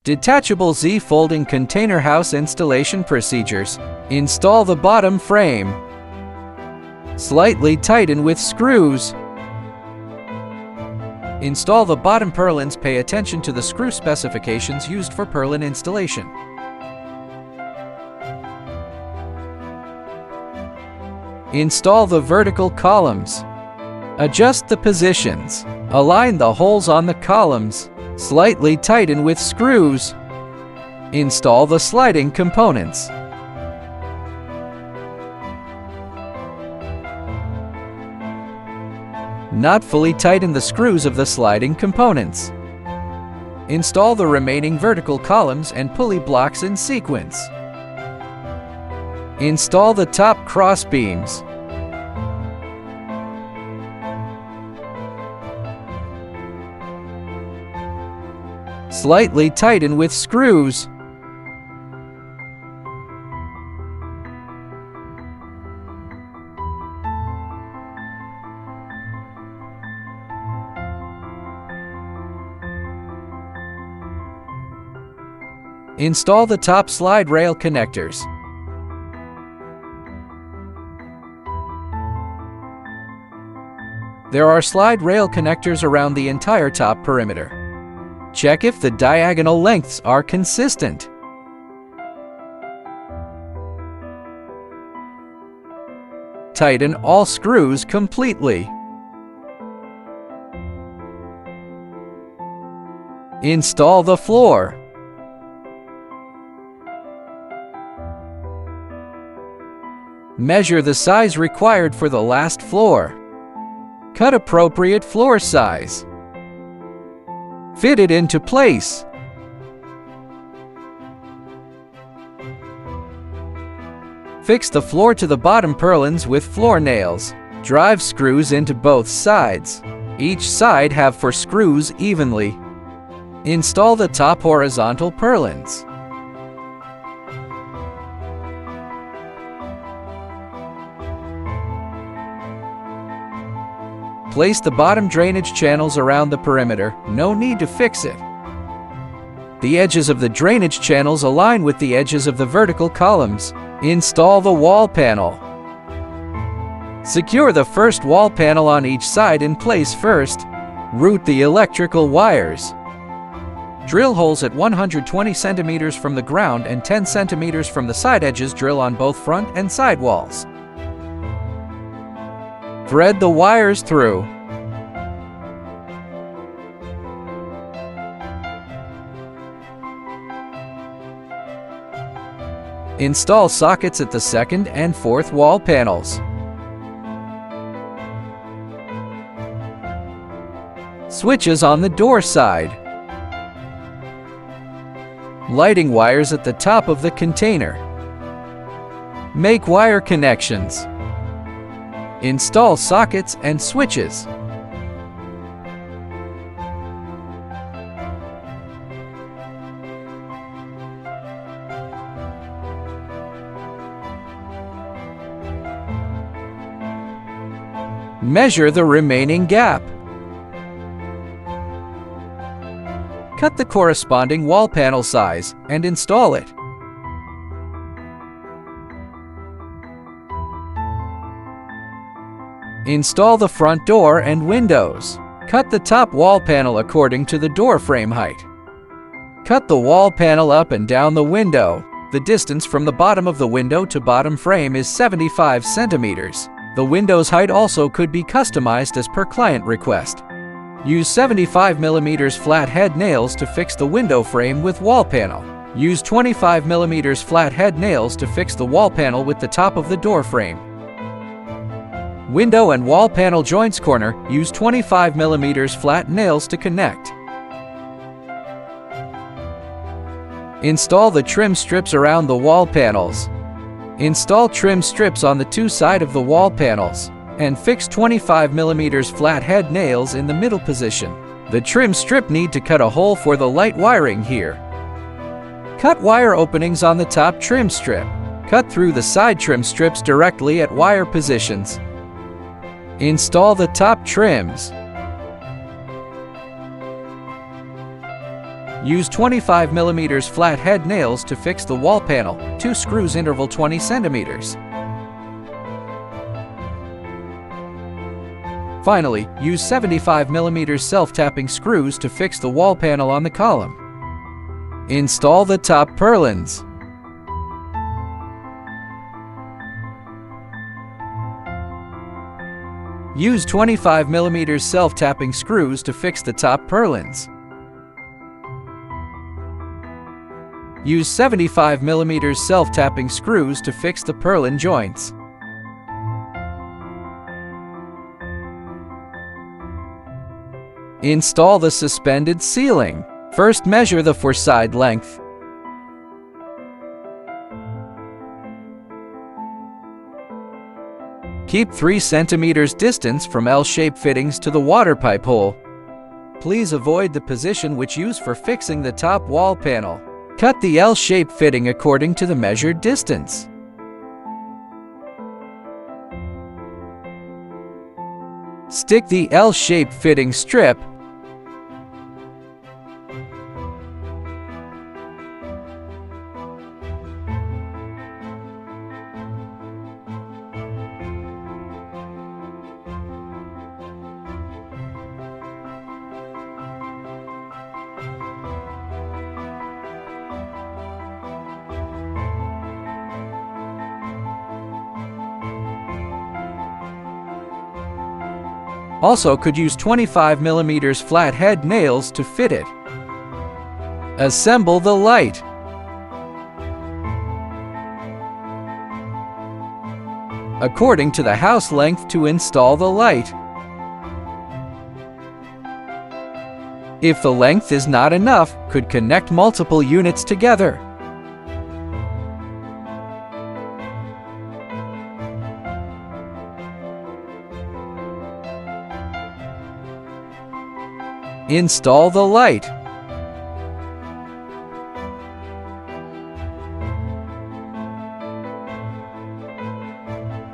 Detachable Z-folding container house installation procedures. Install the bottom frame. Slightly tighten with screws. Install the bottom purlins. Pay attention to the screw specifications used for purlin installation. Install the vertical columns. Adjust the positions. Align the holes on the columns. Slightly tighten with screws. Install the sliding components. Not fully tighten the screws of the sliding components. Install the remaining vertical columns and pulley blocks in sequence. Install the top cross beams. Slightly tighten with screws. Install the top slide rail connectors. There are slide rail connectors around the entire top perimeter. Check if the diagonal lengths are consistent. Tighten all screws completely. Install the floor. Measure the size required for the last floor. Cut appropriate floor size. Fit it into place. Fix the floor to the bottom purlins with floor nails. Drive screws into both sides. Each side have 4 screws evenly. Install the top horizontal purlins. Place the bottom drainage channels around the perimeter. No need to fix it. The edges of the drainage channels align with the edges of the vertical columns. Install the wall panel. Secure the first wall panel on each side in place first. Route the electrical wires. Drill holes at 120 centimeters from the ground and 10 centimeters from the side edges. Drill on both front and side walls. Thread the wires through. Install sockets at the second and fourth wall panels. Switches on the door side. Lighting wires at the top of the container. Make wire connections. Install sockets and switches. Measure the remaining gap. Cut the corresponding wall panel size and install it. Install the front door and windows. Cut the top wall panel according to the door frame height. Cut the wall panel up and down the window. The distance from the bottom of the window to bottom frame is 75 centimeters. The window's height also could be customized as per client request. Use 75 mm flathead nails to fix the window frame with wall panel. Use 25 mm flathead nails to fix the wall panel with the top of the door frame. Window and wall panel joints corner, use 25 mm flat nails to connect. Install the trim strips around the wall panels. Install trim strips on the 2 sides of the wall panels, and fix 25 mm flathead nails in the middle position. The trim strip need to cut a hole for the light wiring here. Cut wire openings on the top trim strip. Cut through the side trim strips directly at wire positions. Install the top trims. Use 25 mm flathead nails to fix the wall panel, 2 screws interval 20 cm. Finally, use 75 mm self-tapping screws to fix the wall panel on the column. Install the top purlins. Use 25 mm self-tapping screws to fix the top purlins. Use 75 mm self-tapping screws to fix the purlin joints. Install the suspended ceiling. First, measure the four-side length. Keep 3 cm distance from L-shaped fittings to the water pipe hole. Please avoid the position which used for fixing the top wall panel. Cut the L-shaped fitting according to the measured distance. Stick the L-shaped fitting strip Also could use 25 mm flathead nails to fit it. Assemble the light. According to the house length to install the light. If the length is not enough, could connect multiple units together. Install the light.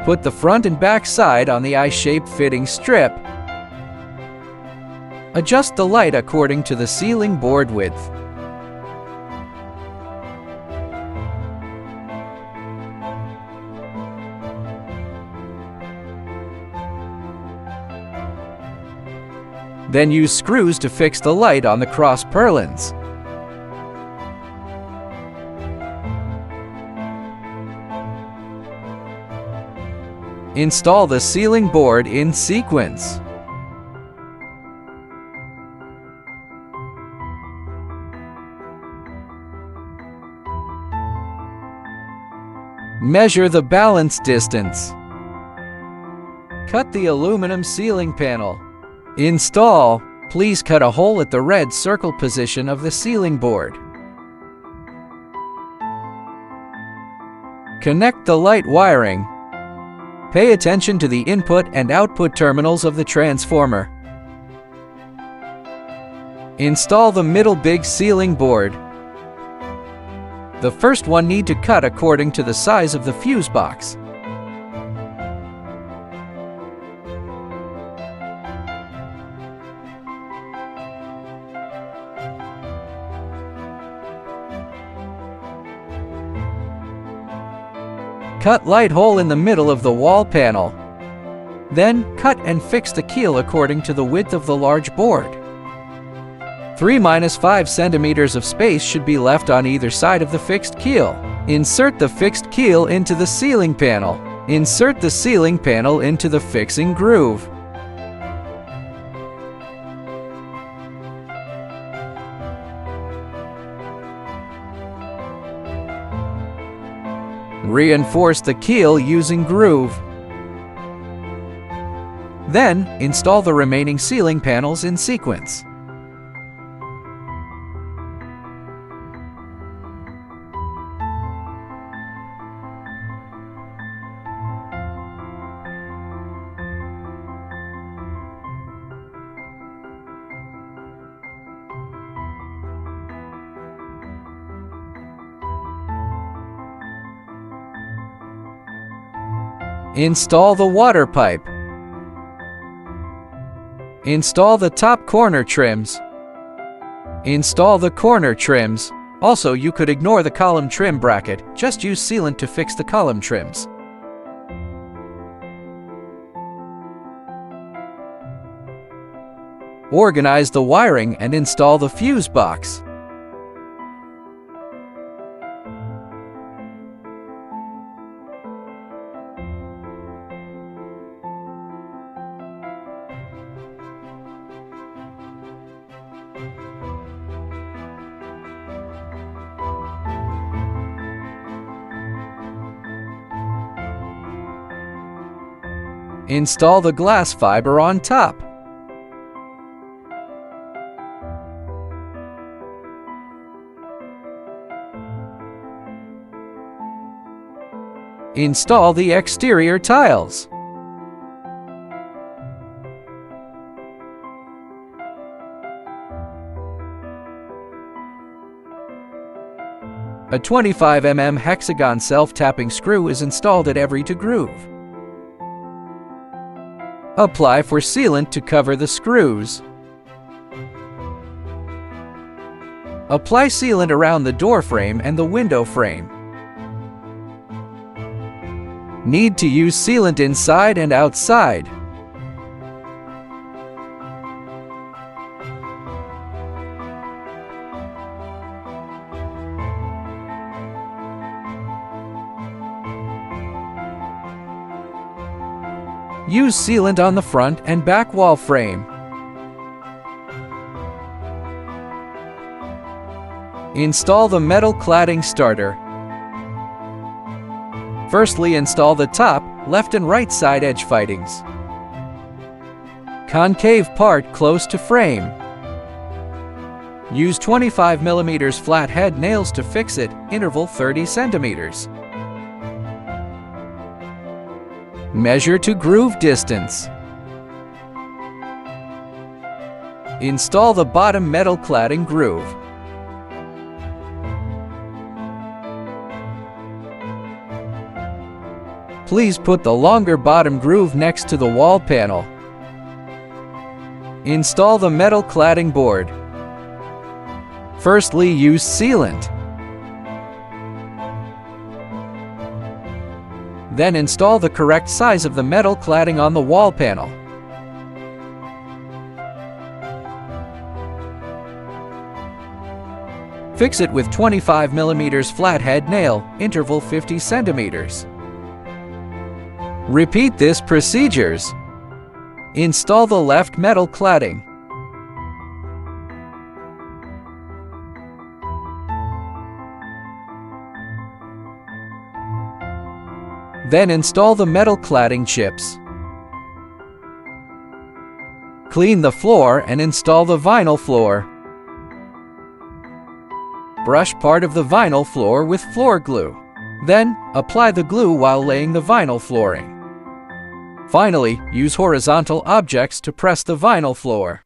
Put the front and back side on the I-shaped fitting strip. Adjust the light according to the ceiling board width. Then use screws to fix the light on the cross purlins. Install the ceiling board in sequence. Measure the balance distance. Cut the aluminum ceiling panel. Install. Please cut a hole at the red circle position of the ceiling board. Connect the light wiring. Pay attention to the input and output terminals of the transformer. Install the middle big ceiling board. The first one need to cut according to the size of the fuse box. Cut light hole in the middle of the wall panel. Then, cut and fix the keel according to the width of the large board. 3-5 centimeters of space should be left on either side of the fixed keel. Insert the fixed keel into the ceiling panel. Insert the ceiling panel into the fixing groove. Reinforce the keel using groove. Then, install the remaining ceiling panels in sequence. Install the water pipe. Install the top corner trims. Install the corner trims. Also, you could ignore the column trim bracket, just use sealant to fix the column trims. Organize the wiring and install the fuse box. Install the glass fiber on top. Install the exterior tiles. A 25 mm hexagon self-tapping screw is installed at every groove. Apply for sealant to cover the screws. Apply sealant around the door frame and the window frame. Need to use sealant inside and outside. Use sealant on the front and back wall frame. Install the metal cladding starter. Firstly, install the top, left and right side edge fitings. Concave part close to frame. Use 25 mm flat head nails to fix it, interval 30 cm. Measure to groove distance. Install the bottom metal cladding groove. Please put the longer bottom groove next to the wall panel. Install the metal cladding board. Firstly, use sealant. Then install the correct size of the metal cladding on the wall panel. Fix it with 25 mm flathead nail, interval 50 cm. Repeat this procedures. Install the left metal cladding. Then install the metal cladding chips. Clean the floor and install the vinyl floor. Brush part of the vinyl floor with floor glue. Then, apply the glue while laying the vinyl flooring. Finally, use horizontal objects to press the vinyl floor.